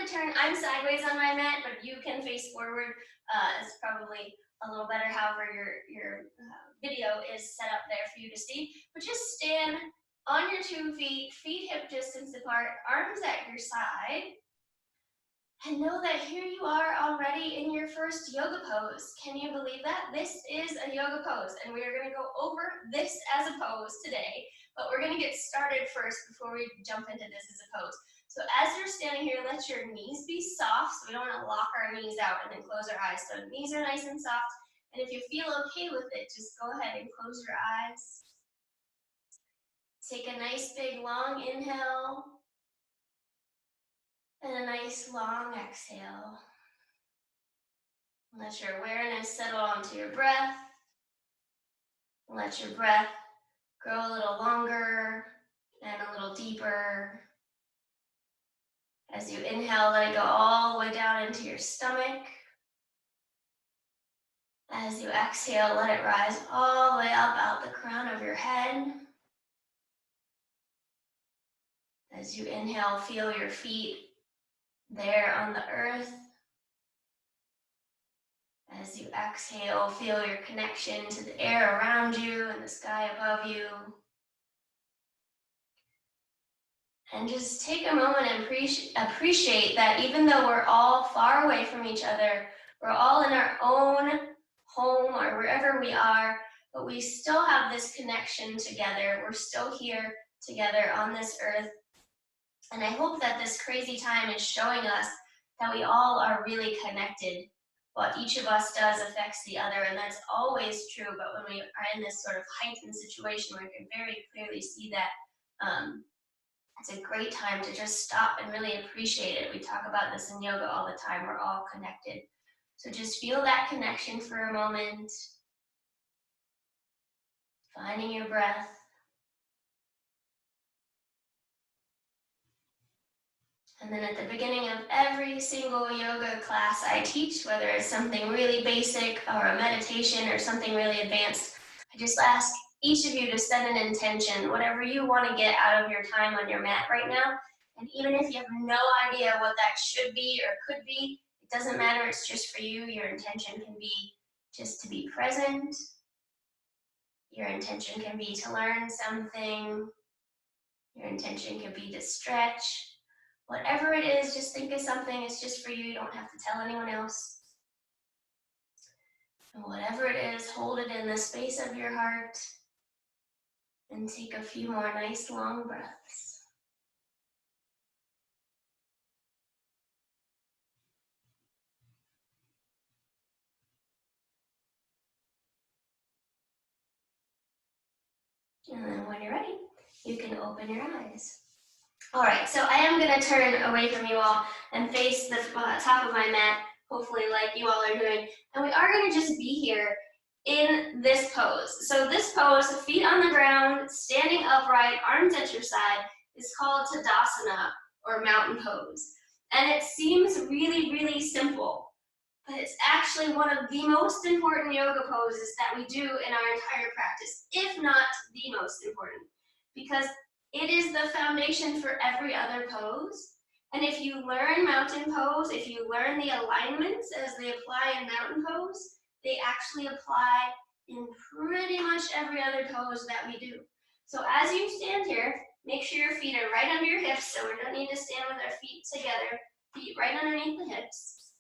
going to turn, I'm sideways on my mat, but you can face forward. It's probably a little better, however your video is set up there for you to see. But just stand on your 2 feet, feet hip distance apart, arms at your side. And know that here you are already in your first yoga pose. Can you believe that? This is a yoga pose, and we are going to go over this as a pose today, but we're going to get started first before we jump into this as a pose. So as you're standing here, let your knees be soft, so we don't want to lock our knees out and then close our eyes. So knees are nice and soft, and if you feel okay with it, just go ahead and close your eyes. Take a nice big long inhale. And a nice long exhale. Let your awareness settle onto your breath. Let your breath grow a little longer and a little deeper. As you inhale, let it go all the way down into your stomach. As you exhale, let it rise all the way up out the crown of your head. As you inhale, feel your feet there on the earth. As you exhale, feel your connection to the air around you and the sky above you. And just take a moment and appreciate that even though we're all far away from each other, we're all in our own home or wherever we are, but we still have this connection together. We're still here together on this earth. And I hope that this crazy time is showing us that we all are really connected. What each of us does affects the other, and that's always true. But when we are in this sort of heightened situation, we can very clearly see that it's a great time to just stop and really appreciate it. We talk about this in yoga all the time. We're all connected. So just feel that connection for a moment. Finding your breath. And then at the beginning of every single yoga class I teach, whether it's something really basic or a meditation or something really advanced, I just ask each of you to set an intention, whatever you want to get out of your time on your mat right now. And even if you have no idea what that should be or could be, it doesn't matter, it's just for you. Your intention can be just to be present. Your intention can be to learn something. Your intention can be to stretch. Whatever it is, just think of something, it's just for you. You don't have to tell anyone else. And whatever it is, hold it in the space of your heart and take a few more nice long breaths. And then when you're ready, you can open your eyes. All right, so I am going to turn away from you all and face the top of my mat, hopefully like you all are doing. And we are going to just be here in this pose. So this pose, feet on the ground, standing upright, arms at your side, is called Tadasana, or mountain pose. And it seems really, really simple, but it's actually one of the most important yoga poses that we do in our entire practice, if not the most important, because it is the foundation for every other pose. And if you learn mountain pose, if you learn the alignments as they apply in mountain pose, they actually apply in pretty much every other pose that we do. So as you stand here, make sure your feet are right under your hips, so we don't need to stand with our feet together, feet right underneath the hips.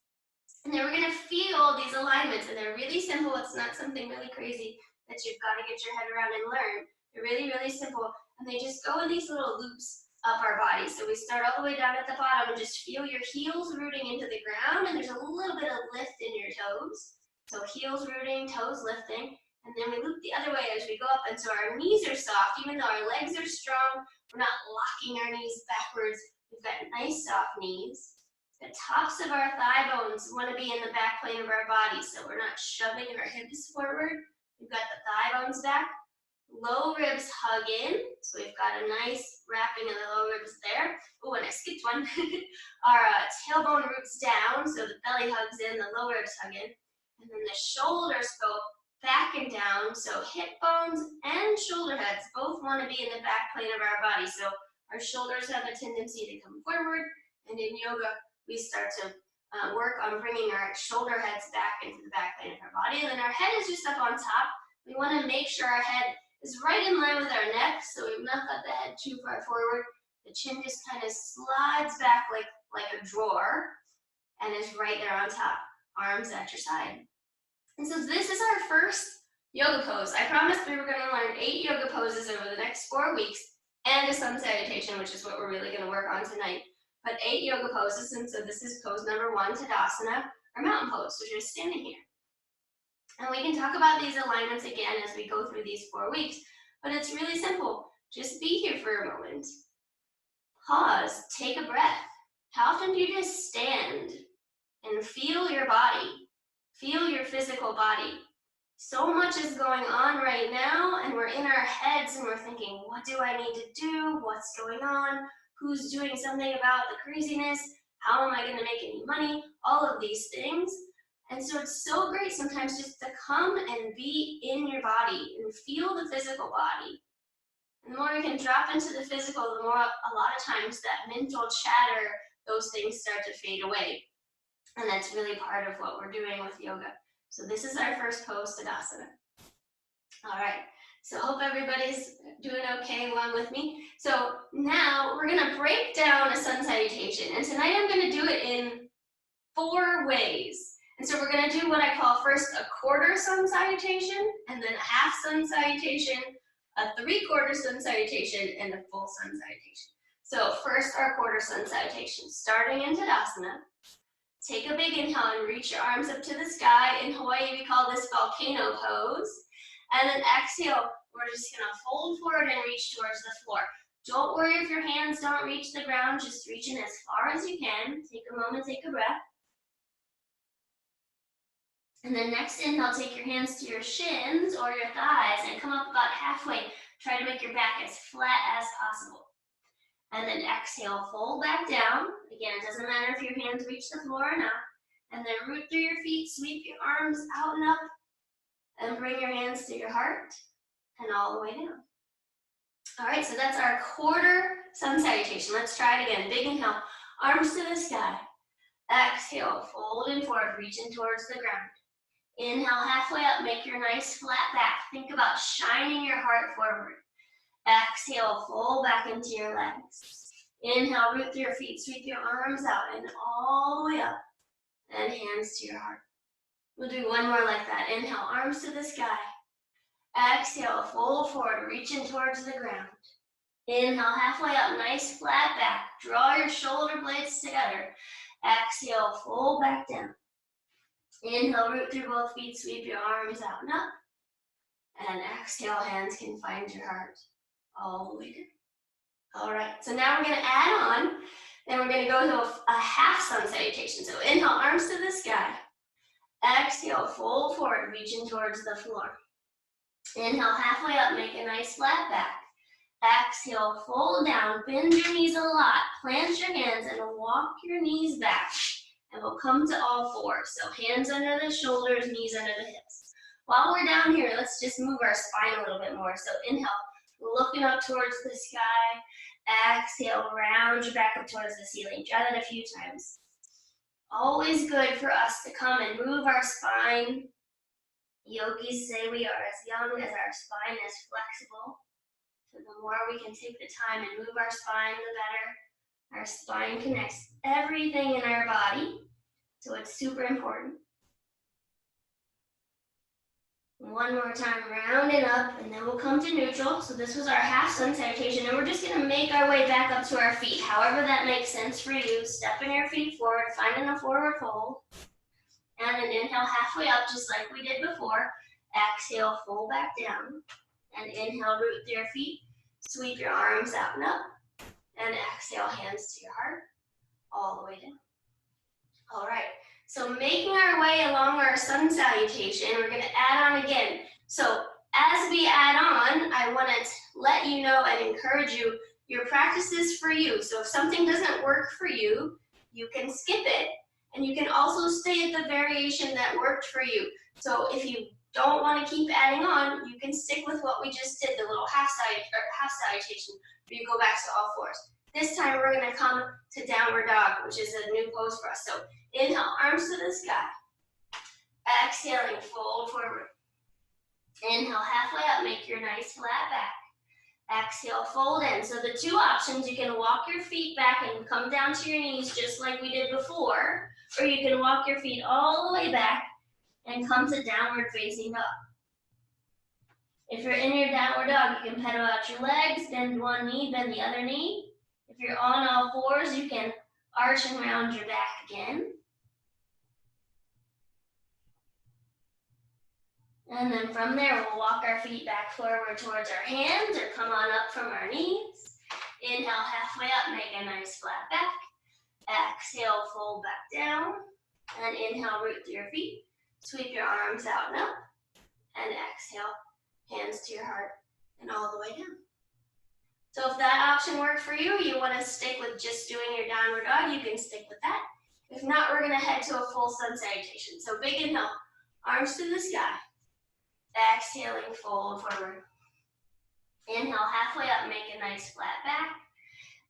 And then we're going to feel these alignments, and they're really simple. It's not something really crazy that you've got to get your head around and learn. They're really, really simple, and they just go in these little loops up our body. So we start all the way down at the bottom and just feel your heels rooting into the ground, and there's a little bit of lift in your toes. So heels rooting, toes lifting, and then we loop the other way as we go up, and so our knees are soft. Even though our legs are strong, we're not locking our knees backwards. We've got nice soft knees. The tops of our thigh bones want to be in the back plane of our body, so we're not shoving our hips forward. We've got the thigh bones back. Low ribs hug in, so we've got a nice wrapping of the low ribs there. Oh, and I skipped one. Our tailbone roots down, so the belly hugs in, the low ribs hug in. And then the shoulders go back and down, so hip bones and shoulder heads both want to be in the back plane of our body. So our shoulders have a tendency to come forward, and in yoga, we start to work on bringing our shoulder heads back into the back plane of our body, and then our head is just up on top. We want to make sure our head is right in line with our neck, so we've not got the head too far forward. The chin just kind of slides back like a drawer and is right there on top. Arms at your side. And so this is our first yoga pose. I promised we were going to learn 8 yoga poses over the next 4 weeks and a sun salutation, which is what we're really going to work on tonight. But 8 yoga poses, and so this is pose number 1, Tadasana, or mountain pose, so just standing here. And we can talk about these alignments again as we go through these 4 weeks, but it's really simple. Just be here for a moment. Pause, take a breath. How often do you just stand and feel your body? Feel your physical body. So much is going on right now, and we're in our heads and we're thinking, what do I need to do? What's going on? Who's doing something about the craziness? How am I going to make any money? All of these things. And so it's so great sometimes just to come and be in your body and feel the physical body. And the more we can drop into the physical, the more a lot of times that mental chatter, those things start to fade away. And that's really part of what we're doing with yoga. So this is our first pose, Tadasana. All right, so hope everybody's doing okay along with me. So now we're gonna break down a sun salutation. And tonight I'm gonna do it in 4 ways. And so we're gonna do what I call first a quarter sun salutation, and then a half sun salutation, a 3/4 sun salutation, and a full sun salutation. So first our quarter sun salutation, starting in Tadasana. Take a big inhale and reach your arms up to the sky. In Hawaii, we call this volcano pose. And then exhale, we're just gonna fold forward and reach towards the floor. Don't worry if your hands don't reach the ground, just reach in as far as you can. Take a moment, take a breath. And then next inhale, take your hands to your shins or your thighs and come up about halfway. Try to make your back as flat as possible. And then exhale, fold back down. Again, it doesn't matter if your hands reach the floor or not. And then root through your feet, sweep your arms out and up, and bring your hands to your heart and all the way down. All right, so that's our quarter sun salutation. Let's try it again. Big inhale, arms to the sky. Exhale, folding forward, reaching towards the ground. Inhale, halfway up, make your nice flat back. Think about shining your heart forward. Exhale, fold back into your legs. Inhale, root through your feet, sweep your arms out and all the way up. And hands to your heart. We'll do one more like that. Inhale, arms to the sky. Exhale, fold forward, reaching towards the ground. Inhale, halfway up, nice flat back. Draw your shoulder blades together. Exhale, fold back down. Inhale, root through both feet, sweep your arms out and up. And exhale, hands can find your heart. All the way down. All right, so now we're going to add on, and we're going to go to a half sun salutation. So inhale, arms to the sky. Exhale, fold forward, reaching towards the floor. Inhale, halfway up, make a nice flat back. Exhale, fold down, bend your knees a lot, plant your hands, and walk your knees back. And we'll come to all 4. So hands under the shoulders, knees under the hips. While we're down here, let's just move our spine a little bit more. So inhale, looking up towards the sky. Exhale, round your back up towards the ceiling. Try that a few times. Always good for us to come and move our spine. Yogis say we are as young as our spine is flexible. So the more we can take the time and move our spine, the better. Our spine connects everything in our body, so it's super important. One more time, rounding up, and then we'll come to neutral. So this was our half sun salutation, and we're just gonna make our way back up to our feet. However that makes sense for you. Stepping your feet forward, finding a forward fold. And then inhale halfway up, just like we did before. Exhale, fold back down. And inhale, root through your feet. Sweep your arms out and up. And exhale, hands to your heart. All the way down. All right. So making our way along our sun salutation, we're going to add on again. So as we add on, I want to let you know and encourage you, your practice is for you. So if something doesn't work for you, you can skip it. And you can also stay at the variation that worked for you. So if you don't want to keep adding on, you can stick with what we just did, the little half salutation, where you go back to all fours. This time we're going to come to downward dog, which is a new pose for us. So inhale, arms to the sky. Exhaling, fold forward. Inhale, halfway up, make your nice flat back. Exhale, fold in. So the two options, you can walk your feet back and come down to your knees just like we did before, or you can walk your feet all the way back and come to downward facing dog. If you're in your downward dog, you can pedal out your legs, bend one knee, bend the other knee. If you're on all fours, you can arch and round your back again. And then from there, we'll walk our feet back forward towards our hands or come on up from our knees. Inhale, halfway up, make a nice flat back. Exhale, fold back down. And inhale, root through your feet. Sweep your arms out and up. And exhale, hands to your heart and all the way down. So if that option worked for you, you want to stick with just doing your downward dog, you can stick with that. If not, we're going to head to a full sun salutation. So big inhale, arms to the sky. Exhaling, fold forward. Inhale, halfway up, make a nice flat back.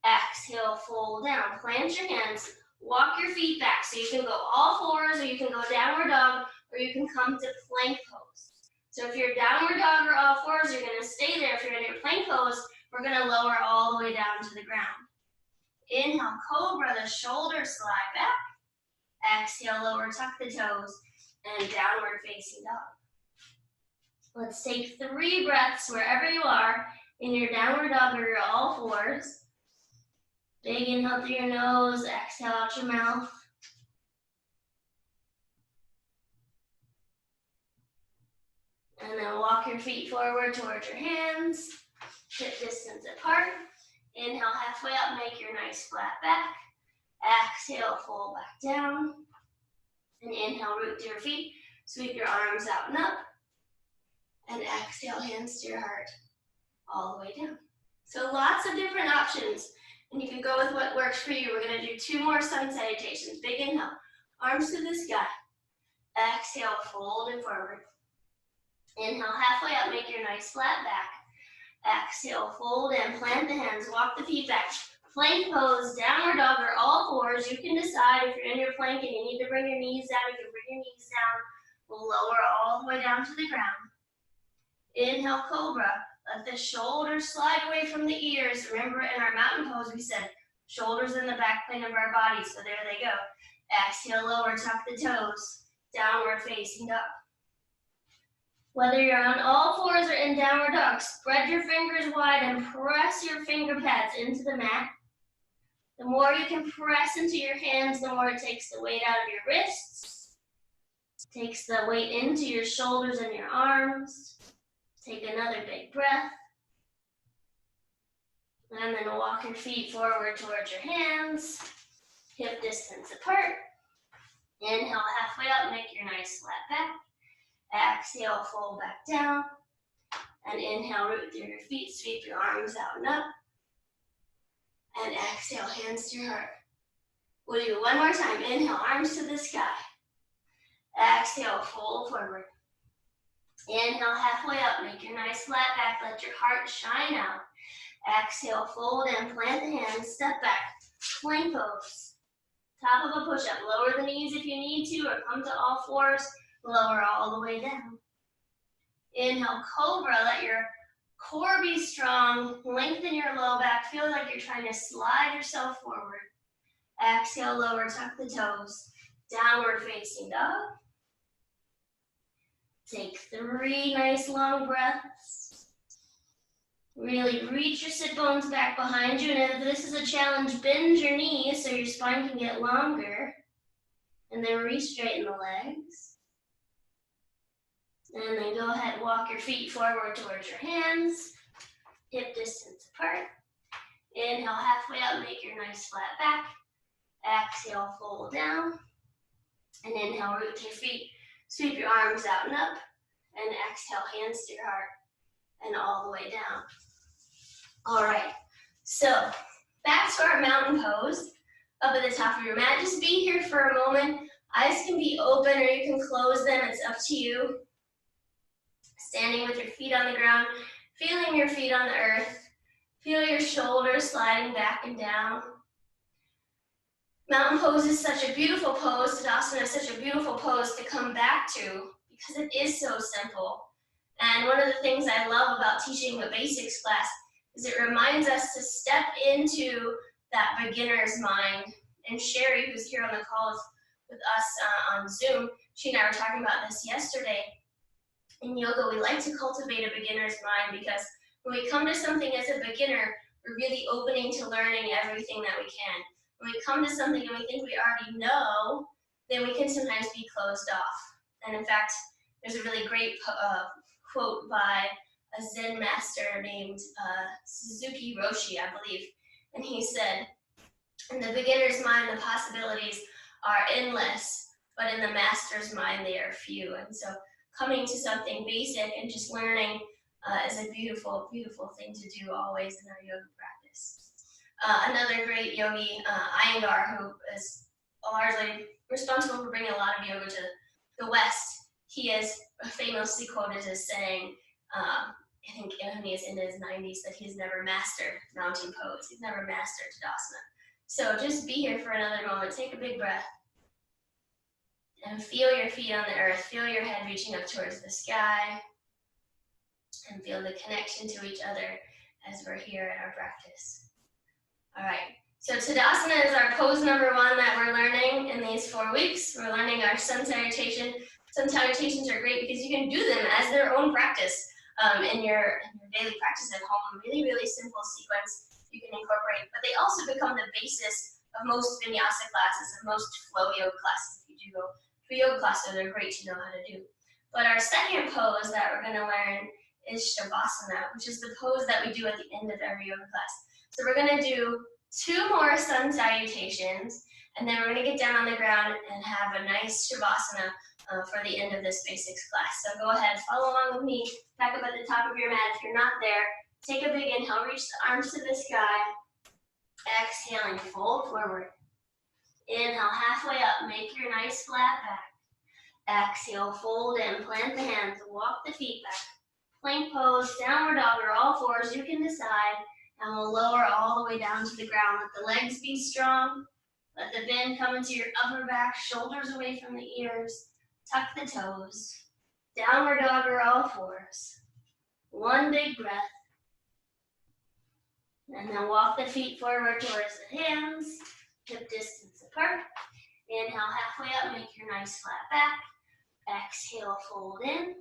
Exhale, fold down. Plant your hands, walk your feet back. So you can go all fours, or you can go downward dog, or you can come to plank pose. So if you're downward dog or all fours, you're going to stay there. If you're in your plank pose, we're going to lower all the way down to the ground. Inhale, cobra, the shoulders slide back. Exhale, lower, tuck the toes, and downward facing dog. Let's take 3 breaths wherever you are in your downward dog or your all fours. Big inhale through your nose, exhale out your mouth. And then walk your feet forward towards your hands, hip distance apart. Inhale, halfway up, make your nice flat back. Exhale, fold back down. And inhale, root to your feet. Sweep your arms out and up. And exhale, hands to your heart, all the way down. So lots of different options, and you can go with what works for you. We're going to do 2 more sun salutations. Big inhale, arms to the sky. Exhale, fold it forward. Inhale, halfway up, make your nice flat back. Exhale, fold in, plant the hands, walk the feet back. Plank pose, downward dog, or all fours. You can decide if you're in your plank and you need to bring your knees down, you can bring your knees down. We'll lower all the way down to the ground. Inhale, cobra. Let the shoulders slide away from the ears. Remember, in our mountain pose, we said shoulders in the back plane of our body, so there they go. Exhale, lower, tuck the toes. Downward facing dog. Whether you're on all fours or in downward dog, spread your fingers wide and press your finger pads into the mat. The more you can press into your hands, the more it takes the weight out of your wrists. Takes the weight into your shoulders and your arms. Take another big breath. And then walk your feet forward towards your hands. Hip distance apart. Inhale, halfway up, make your nice flat back. Exhale, fold back down. And inhale, root through your feet, sweep your arms out and up. And exhale, hands to your heart. We'll do one more time. Inhale, arms to the sky. Exhale, fold forward. Inhale, halfway up, make your nice flat back, let your heart shine out. Exhale, fold in, plant the hands, step back, plank pose. Top of a push-up, lower the knees if you need to, or come to all fours, lower all the way down. Inhale, cobra, let your core be strong, lengthen your low back, feel like you're trying to slide yourself forward. Exhale, lower, tuck the toes, downward facing dog. Take 3 nice long breaths. Really reach your sit bones back behind you, and if this is a challenge, bend your knees so your spine can get longer. And then re-straighten the legs. And then go ahead, walk your feet forward towards your hands. Hip distance apart. Inhale, halfway up, make your nice flat back. Exhale, fold down. And inhale, root to your feet. Sweep your arms out and up, and exhale, hands to your heart, and all the way down. All right, so back to our mountain pose, up at the top of your mat. Just be here for a moment. Eyes can be open or you can close them, it's up to you. Standing with your feet on the ground, feeling your feet on the earth. Feel your shoulders sliding back and down. Mountain pose is such a beautiful pose. Tadasana is such a beautiful pose to come back to because it is so simple. And one of the things I love about teaching the basics class is it reminds us to step into that beginner's mind. And Sherry, who's here on the call with us on Zoom, she and I were talking about this yesterday. In yoga, we like to cultivate a beginner's mind because when we come to something as a beginner, we're really opening to learning everything that we can. When we come to something and we think we already know, then we can sometimes be closed off. And in fact, there's a really great quote by a Zen master named Suzuki Roshi, I believe. And he said, in the beginner's mind, the possibilities are endless, but in the master's mind, they are few. And so coming to something basic and just learning is a beautiful, beautiful thing to do always in our yoga practice. Another great yogi, Iyengar, who is largely responsible for bringing a lot of yoga to the West, he is famously quoted as saying, I think when he is in his 90s, that he's never mastered mountain pose. He's never mastered Tadasana. So just be here for another moment. Take a big breath. And feel your feet on the earth. Feel your head reaching up towards the sky. And feel the connection to each other as we're here at our practice. All right. So Tadasana is our pose number 1 that we're learning in these 4 weeks. We're learning our sun salutation. Sun salutations are great because you can do them as their own practice in your daily practice at home. Really, really simple sequence you can incorporate. But they also become the basis of most vinyasa classes and most flow yoga classes. If you do go to a yoga class, so they're great to know how to do. But our second pose that we're going to learn is Savasana, which is the pose that we do at the end of every yoga class. So we're going to do 2 more sun salutations, and then we're going to get down on the ground and have a nice Savasana for the end of this basics class. So go ahead, follow along with me, back up at the top of your mat. If you're not there, take a big inhale, reach the arms to the sky. Exhaling, fold forward. Inhale, halfway up, make your nice flat back. Exhale, fold in, plant the hands, walk the feet back. Plank pose, downward dog, or all fours, you can decide. And we'll lower all the way down to the ground. Let the legs be strong. Let the bend come into your upper back, shoulders away from the ears. Tuck the toes. Downward dog or all fours. 1 big breath. And then walk the feet forward towards the hands. Hip distance apart. Inhale, halfway up, make your nice flat back. Exhale, fold in.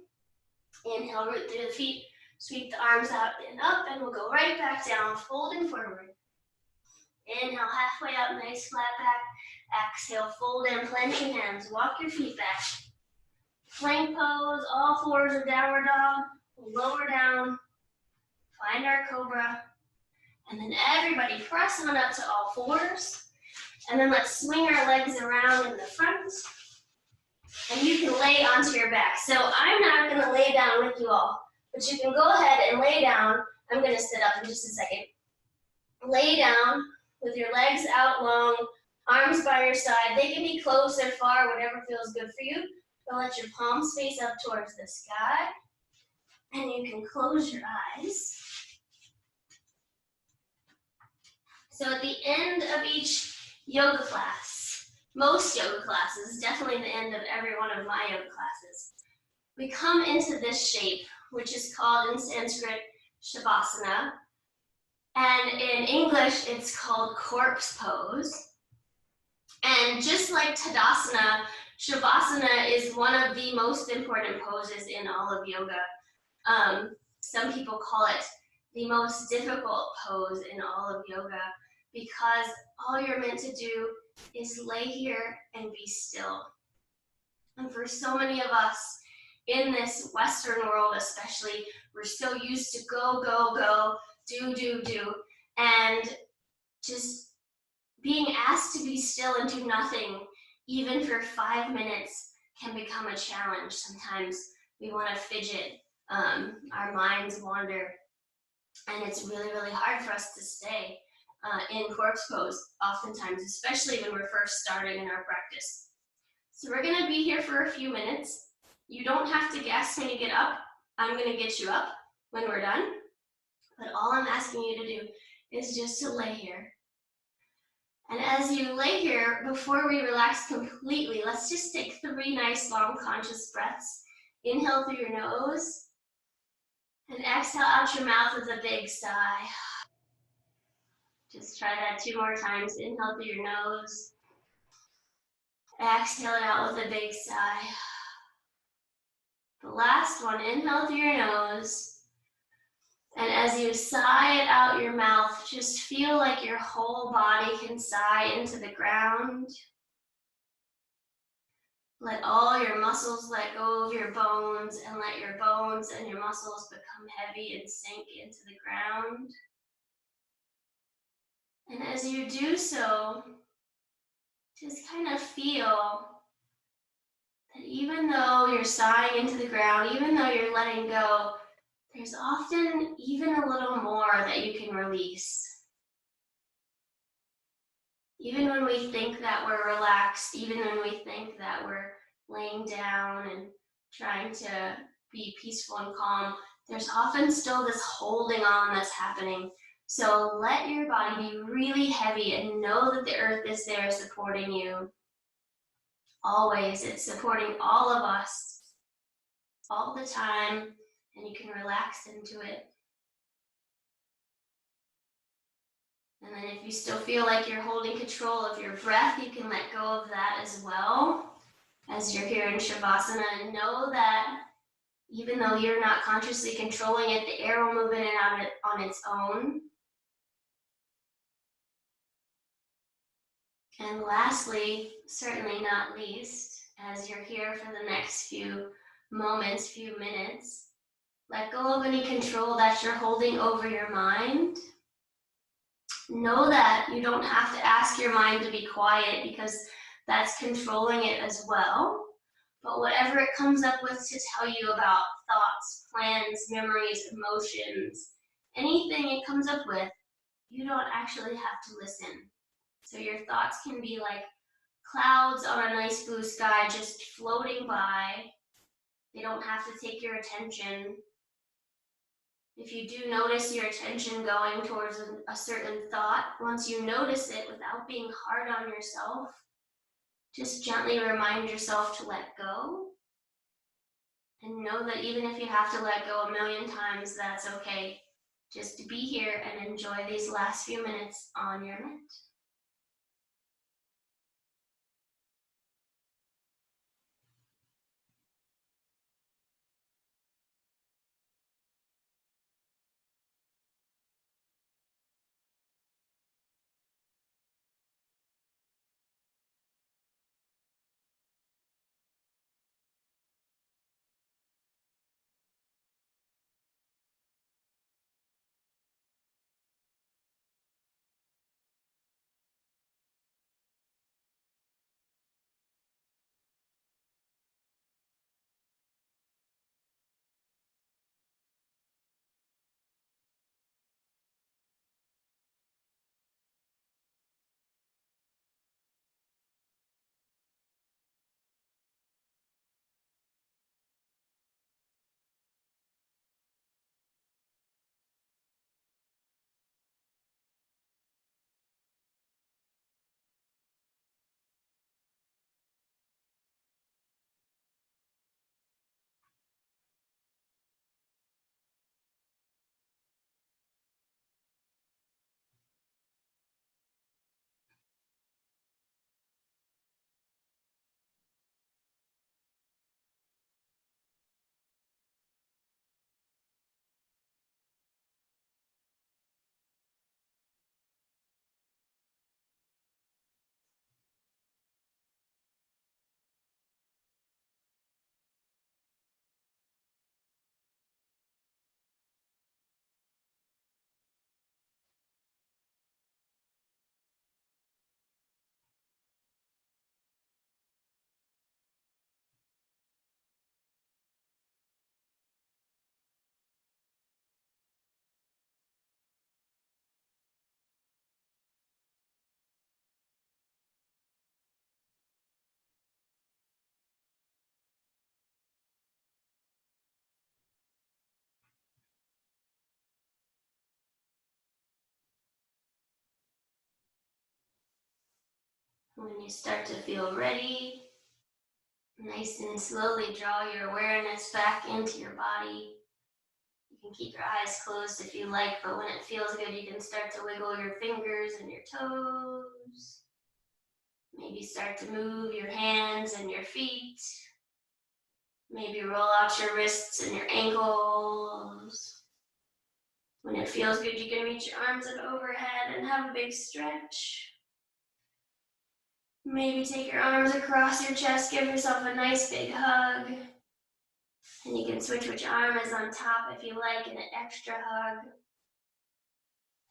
Inhale, root through the feet. Sweep the arms out and up, and we'll go right back down, folding forward. Inhale, halfway up, nice flat back. Exhale, fold in, plant your hands, walk your feet back. Plank pose, all fours or downward dog. Lower down, find our cobra. And then everybody press on up to all fours. And then let's swing our legs around in the front. And you can lay onto your back. So I'm not going to lay down with you all. But you can go ahead and lay down. I'm going to sit up in just a second. Lay down with your legs out long, arms by your side. They can be close or far, whatever feels good for you. But let your palms face up towards the sky. And you can close your eyes. So at the end of each yoga class, most yoga classes, definitely the end of every one of my yoga classes, we come into this shape, which is called in Sanskrit Savasana, and in English it's called corpse pose. And just like Tadasana, Savasana is one of the most important poses in all of yoga. Some people call it the most difficult pose in all of yoga because all you're meant to do is lay here and be still. And for so many of us, in this Western world especially, we're so used to go, go, go, do, and just being asked to be still and do nothing, even for 5 minutes, can become a challenge. Sometimes we want to fidget, our minds wander, and it's really, really hard for us to stay in corpse pose, oftentimes, especially when we're first starting in our practice. So we're going to be here for a few minutes. You don't have to guess when you get up. I'm gonna get you up when we're done, but all I'm asking you to do is just to lay here. And as you lay here, before we relax completely, let's just take 3 nice long conscious breaths. Inhale through your nose and exhale out your mouth with a big sigh. Just try that 2 more times. Inhale through your nose, exhale it out with a big sigh. The last one, inhale through your nose, and as you sigh it out your mouth, just feel like your whole body can sigh into the ground. Let all your muscles let go of your bones, and let your bones and your muscles become heavy and sink into the ground. And as you do so, just kind of feel that even though you're sighing into the ground, even though you're letting go, there's often even a little more that you can release. Even when we think that we're relaxed, even when we think that we're laying down and trying to be peaceful and calm, there's often still this holding on that's happening. So let your body be really heavy and know that the earth is there supporting you. Always, it's supporting all of us all the time, and you can relax into it. And then if you still feel like you're holding control of your breath, you can let go of that as well as you're here in Savasana, and know that even though you're not consciously controlling it, the air will move in and out on its own. And lastly, certainly not least, as you're here for the next few moments, few minutes, let go of any control that you're holding over your mind. Know that you don't have to ask your mind to be quiet, because that's controlling it as well. But whatever it comes up with to tell you about thoughts, plans, memories, emotions, anything it comes up with, you don't actually have to listen. So your thoughts can be like clouds on a nice blue sky just floating by. They don't have to take your attention. If you do notice your attention going towards a certain thought, once you notice it, without being hard on yourself, just gently remind yourself to let go. And know that even if you have to let go a million times, that's okay. Just to be here and enjoy these last few minutes on your mat. When you start to feel ready, nice and slowly draw your awareness back into your body. You can keep your eyes closed if you like, but when it feels good, you can start to wiggle your fingers and your toes. Maybe start to move your hands and your feet. Maybe roll out your wrists and your ankles. When it feels good, you can reach your arms up overhead and have a big stretch. Maybe take your arms across your chest, give yourself a nice big hug. And you can switch which arm is on top if you like, and an extra hug.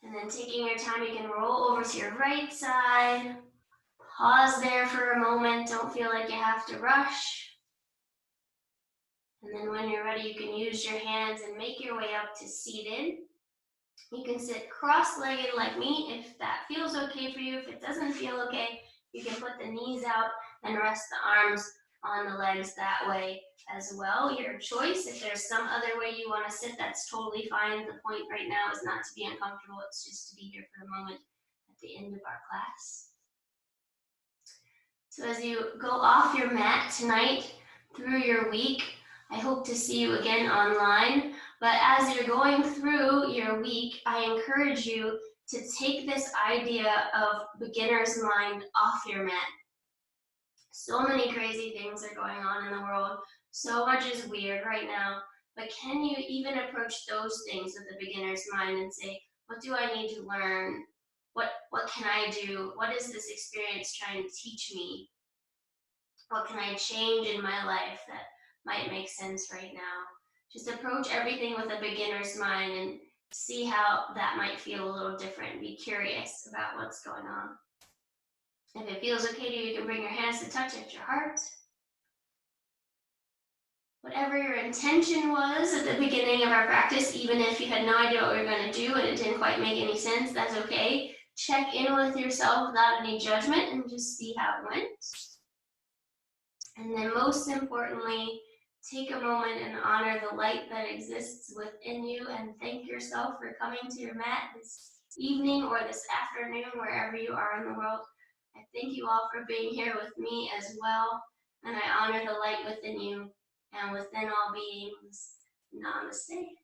And then taking your time, you can roll over to your right side. Pause there for a moment, don't feel like you have to rush. And then when you're ready, you can use your hands and make your way up to seated. You can sit cross-legged like me if that feels okay for you. If it doesn't feel okay, you can put the knees out and rest the arms on the legs that way as well. Your choice. If there's some other way you want to sit, that's totally fine. The point right now is not to be uncomfortable. It's just to be here for a moment at the end of our class. So as you go off your mat tonight through your week, I hope to see you again online. But as you're going through your week, I encourage you to take this idea of beginner's mind off your mat. So many crazy things are going on in the world. So much is weird right now. But can you even approach those things with a beginner's mind and say, what do I need to learn? What can I do? What is this experience trying to teach me? What can I change in my life that might make sense right now? Just approach everything with a beginner's mind and see how that might feel a little different. Be curious about what's going on. If it feels okay to you, you can bring your hands to touch at your heart. Whatever your intention was at the beginning of our practice, even if you had no idea what we were going to do and it didn't quite make any sense, that's okay. Check in with yourself without any judgment and just see how it went. And then most importantly, take a moment and honor the light that exists within you and thank yourself for coming to your mat this evening or this afternoon, wherever you are in the world. I thank you all for being here with me as well, and I honor the light within you and within all beings. Namaste.